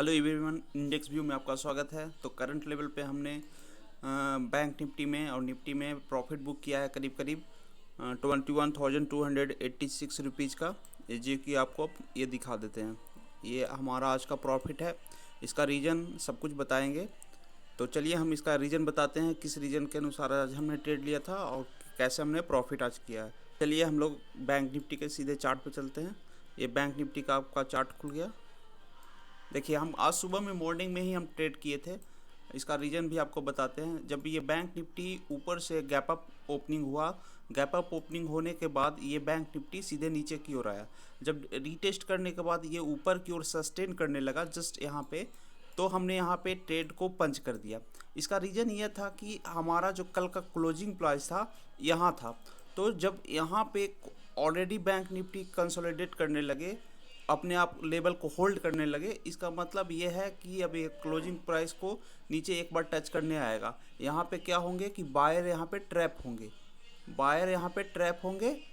Hello everyone, index view में आपका स्वागत है। तो करंट लेवल पे हमने बैंक निफ्टी में और निफ्टी में प्रॉफिट बुक किया है करीब करीब 21,286 रुपीज़ का। जो कि आपको ये दिखा देते हैं, ये हमारा आज का प्रॉफिट है। इसका रीज़न सब कुछ बताएंगे। तो चलिए हम इसका रीज़न बताते हैं, किस रीज़न के अनुसार आज हमने ट्रेड लिया था और कैसे हमने प्रॉफिट आज किया है। चलिए हम लोग बैंक निफ्टी के सीधे चार्ट पे चलते हैं। ये बैंक निफ्टी का आपका चार्ट खुल गया। देखिए, हम आज सुबह में मॉर्निंग में ही हम ट्रेड किए थे। इसका रीज़न भी आपको बताते हैं। जब ये बैंक निफ्टी ऊपर से गैप अप ओपनिंग हुआ, गैप अप ओपनिंग होने के बाद ये बैंक निफ्टी सीधे नीचे की ओर आया। जब रीटेस्ट करने के बाद ये ऊपर की ओर सस्टेन करने लगा जस्ट यहाँ पे, तो हमने यहाँ पे ट्रेड को पंच कर दिया। इसका रीज़न ये था कि हमारा जो कल का क्लोजिंग प्राइस था यहाँ था। तो जब यहाँ पे ऑलरेडी बैंक निफ्टी कंसोलिडेट करने लगे, अपने आप लेवल को होल्ड करने लगे, इसका मतलब ये है कि अब ये क्लोजिंग प्राइस को नीचे एक बार टच करने आएगा। यहाँ पे क्या होंगे कि बायर यहाँ पे ट्रैप होंगे, बायर यहाँ पे ट्रैप होंगे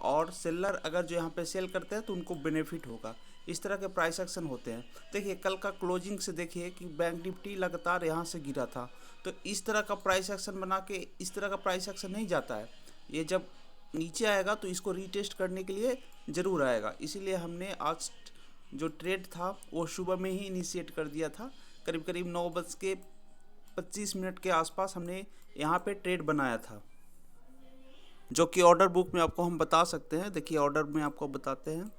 और सेलर अगर जो यहाँ पे सेल करते हैं तो उनको बेनिफिट होगा। इस तरह के प्राइस एक्शन होते हैं। देखिए, कल का क्लोजिंग से देखिए कि बैंक निफ्टी लगातार यहाँ से गिरा था। तो इस तरह का प्राइस एक्शन बना के इस तरह का प्राइस एक्शन नहीं जाता है। ये जब नीचे आएगा तो इसको रीटेस्ट करने के लिए ज़रूर आएगा। इसीलिए हमने आज जो ट्रेड था वो सुबह में ही इनिशिएट कर दिया था। करीब करीब 9:25 के आसपास हमने यहाँ पे ट्रेड बनाया था, जो कि ऑर्डर बुक में आपको हम बता सकते हैं। देखिए, ऑर्डर में आपको बताते हैं।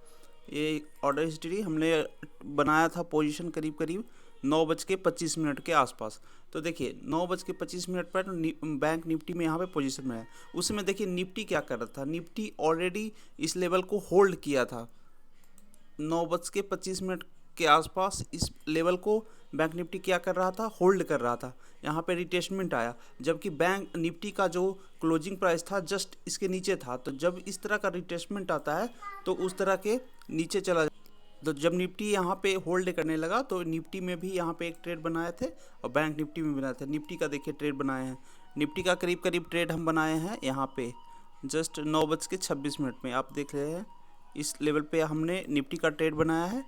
ये ऑर्डर हिस्ट्री हमने बनाया था पोजीशन करीब करीब 9:25 के आसपास। तो देखिए 9:25 पर बैंक निफ्टी में यहाँ पे पोजीशन में है। उसमें देखिए निफ्टी क्या कर रहा था, निफ्टी ऑलरेडी इस लेवल को होल्ड किया था। 9:25 के आसपास इस लेवल को बैंक निफ्टी क्या कर रहा था, होल्ड कर रहा था। यहाँ पे रिटेस्टमेंट आया, जबकि बैंक निफ्टी का जो क्लोजिंग प्राइस था जस्ट इसके नीचे था। तो जब इस तरह का रिटेस्टमेंट आता है तो उस तरह के नीचे चला। तो जब निफ्टी यहाँ पे होल्ड करने लगा तो निफ्टी में भी यहाँ पे एक ट्रेड बनाए थे और बैंक निफ्टी में बनाए थे। निफ्टी का देखिए ट्रेड बनाए हैं, निफ्टी का करीब करीब ट्रेड हम बनाए हैं यहाँ पे जस्ट 9:26 में। आप देख रहे हैं इस लेवल पे हमने निफ्टी का ट्रेड बनाया है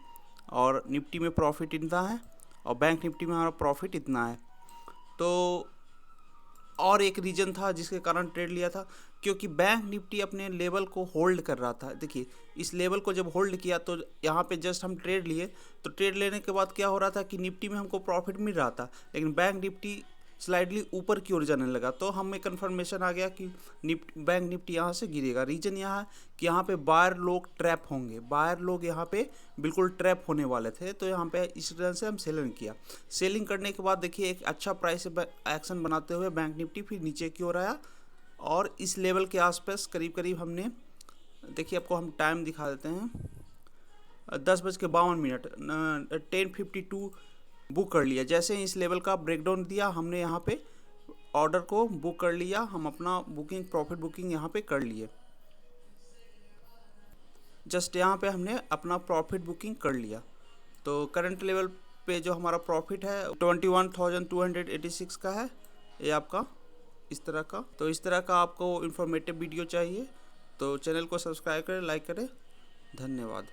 और निफ्टी में प्रॉफिट इतना है और बैंक निफ्टी में हमारा प्रॉफिट इतना है। तो और एक रीज़न था जिसके कारण ट्रेड लिया था, क्योंकि बैंक निफ्टी अपने लेवल को होल्ड कर रहा था। देखिए, इस लेवल को जब होल्ड किया तो यहाँ पे जस्ट हम ट्रेड लिए। तो ट्रेड लेने के बाद क्या हो रहा था कि निफ्टी में हमको प्रॉफिट मिल रहा था, लेकिन बैंक निफ्टी स्लाइडली ऊपर की ओर जाने लगा। तो हमें कन्फर्मेशन आ गया कि बैंक निफ्टी यहाँ से गिरेगा। रीज़न यहाँ है कि यहाँ पे बायर लोग ट्रैप होंगे, बायर लोग यहाँ पे बिल्कुल ट्रैप होने वाले थे। तो यहाँ पे इस तरह से हम सेलिंग किया। सेलिंग करने के बाद देखिए एक अच्छा प्राइस एक्शन बनाते हुए बैंक निफ्टी फिर नीचे की ओर आया और इस लेवल के आसपास करीब करीब हमने, देखिए आपको हम टाइम दिखा देते हैं, 10:52 10:52 बुक कर लिया। जैसे इस लेवल का ब्रेकडाउन दिया हमने यहाँ पे ऑर्डर को बुक कर लिया। हम अपना बुकिंग प्रॉफिट बुकिंग यहाँ पे कर लिए। जस्ट यहाँ पे हमने अपना प्रॉफिट बुकिंग कर लिया। तो करंट लेवल पे जो हमारा प्रॉफिट है 21,286 का है ये आपका इस तरह का। तो इस तरह का आपको इन्फॉर्मेटिव वीडियो चाहिए तो चैनल को सब्सक्राइब करें, लाइक करें। धन्यवाद।